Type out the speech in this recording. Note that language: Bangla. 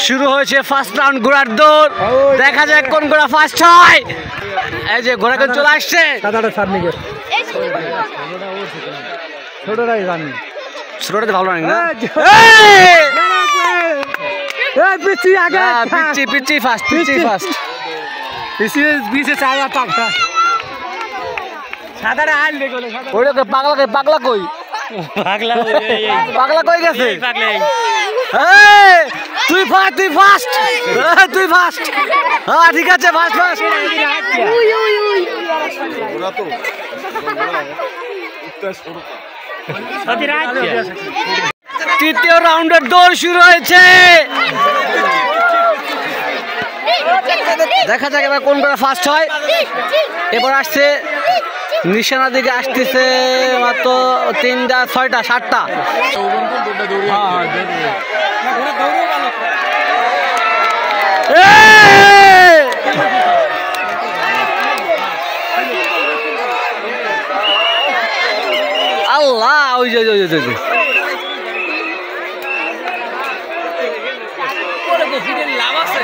শুরু হয়েছে ফার্স্ট রাউন্ড ঘোড়ার দৌড়। দেখা যাক কোন ঘোড়া ফার্স্ট হয়। এই যে ঘোড়া চলে আসছে। ছোটটা ভালো রানিং না? পিচ্ছি ফার্স্ট। পাগলা কই? পাগলা কই গেছে? তুই ফার্স্ট। হ্যাঁ ঠিক আছে, ফার্স্ট। তৃতীয় রাউন্ডের দৌড় শুরু হয়েছে। দেখা যাক এবার কোন ঘোড়া ফার্স্ট হয়। এবার আসছে নিশানা দিকে, আসতেছে মাত্র 3টা 6টা 7টা। আল্লাহ, ওই যে লাভ আছে।